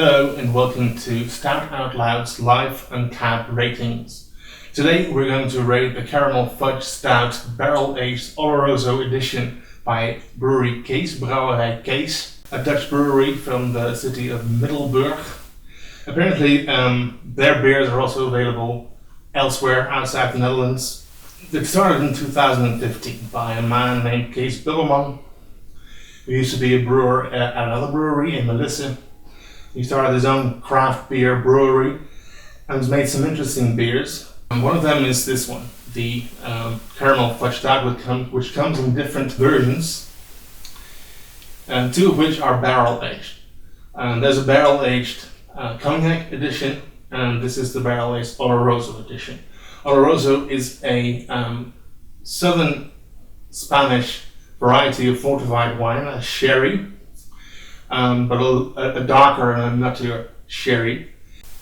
Hello and welcome to Stout Out Loud's live Untappd Ratings. Today we're going to rate the Caramel Fudge Stout Barrel Aged Oloroso edition by Brouwerij Kees, Brouwerij Kees, a Dutch brewery from the city of Middelburg. Apparently their beers are also available elsewhere outside the Netherlands. It started in 2015 by a man named Kees Bubberman, who used to be a brewer at another brewery in Melisse. He started his own craft beer brewery and has made some interesting beers. And one of them is this one, the Caramel Fudge Stout, which comes in different versions, and two of which are barrel aged. There's a barrel aged cognac edition, and this is the barrel aged Oloroso edition. Oloroso is a southern Spanish variety of fortified wine, a sherry. But a darker and a nuttier sherry.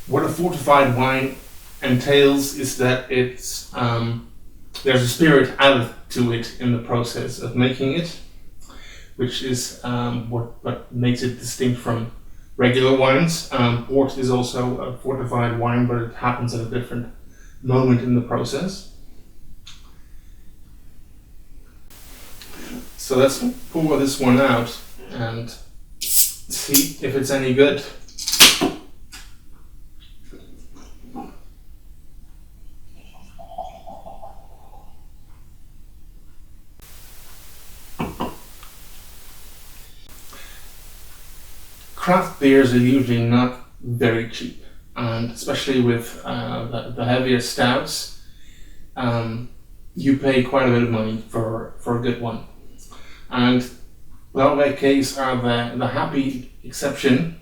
What a fortified wine entails is that it's there's a spirit added to it in the process of making it, which is what makes it distinct from regular wines. Port is also a fortified wine, but it happens at a different moment in the process. So let's pour this one out and see if it's any good. Craft beers are usually not very cheap, and especially with the heavier stouts, you pay quite a bit of money for a good one. And Brouwerij Kees are the happy exception.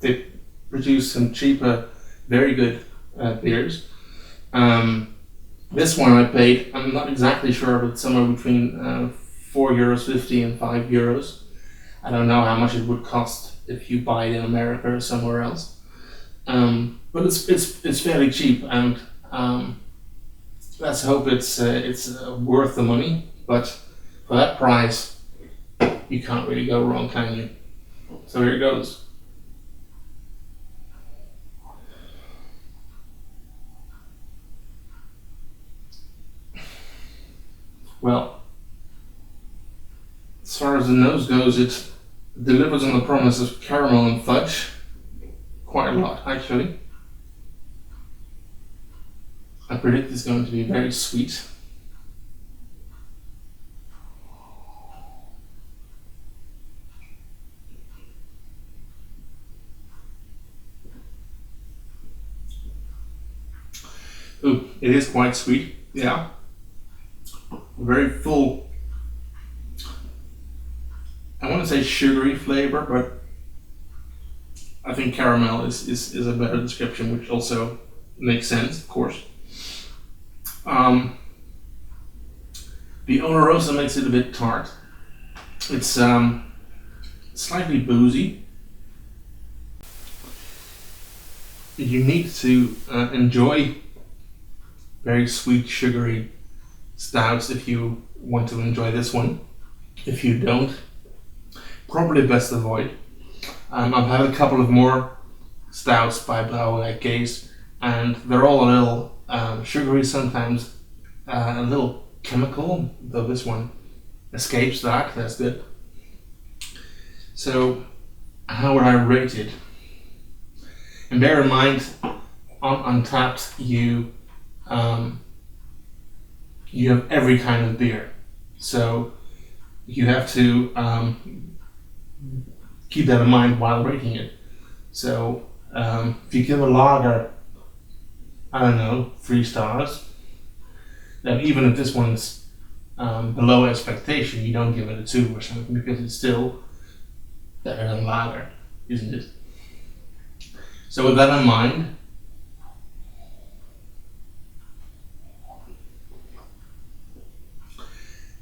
They produce some cheaper, very good beers. This one I paid, I'm not exactly sure, but somewhere between €4.50 and €5. I don't know how much it would cost if you buy it in America or somewhere else. But it's fairly cheap, and let's hope it's worth the money. But for that price, you can't really go wrong, can you? So here it goes. Well, as far as the nose goes, it delivers on the promise of caramel and fudge. Quite a lot, actually. I predict it's going to be very sweet. Ooh, it is quite sweet, yeah. Very full. I want to say sugary flavor, but I think caramel is a better description, which also makes sense, of course. The Oloroso makes it a bit tart. It's slightly boozy. You need to enjoy very sweet, sugary stouts if you want to enjoy this one. If you don't, probably best avoid. I've had a couple of more stouts by Brouwerij Kees, and they're all a little sugary, sometimes a little chemical, though this one escapes that. That's good. So how would I rate it? And bear in mind, on Untappd you have every kind of beer, so you have to keep that in mind while rating it. So if you give a lager, I don't know, 3 stars, then even if this one's below expectation, you don't give it a 2 or something, because it's still better than lager, isn't it? So with that in mind,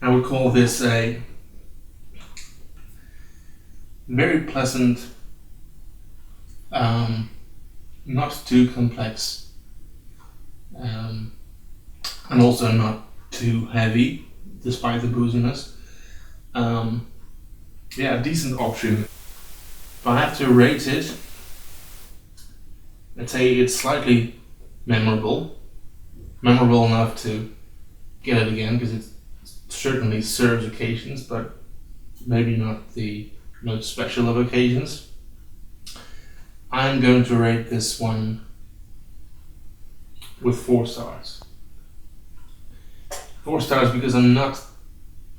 I would call this a very pleasant, not too complex, and also not too heavy, despite the booziness. Yeah, a decent option. If I have to rate it, I'd say it's slightly memorable enough to get it again because it certainly serves occasions, but maybe not the most special of occasions. I'm going to rate this one with 4 stars. 4 stars because I'm not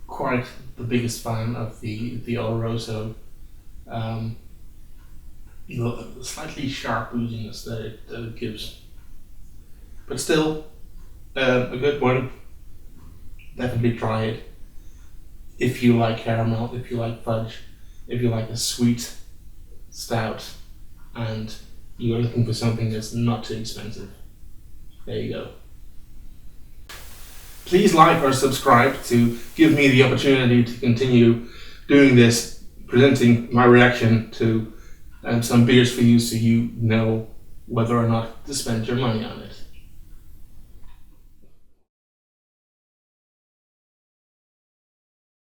quite the biggest fan of the Oloroso. The slightly sharp booziness that it gives, but still a good one. Definitely try it if you like caramel, if you like fudge, if you like a sweet stout, and you're looking for something that's not too expensive. There you go. Please like or subscribe to give me the opportunity to continue doing this, presenting my reaction to some beers for you so you know whether or not to spend your money on it.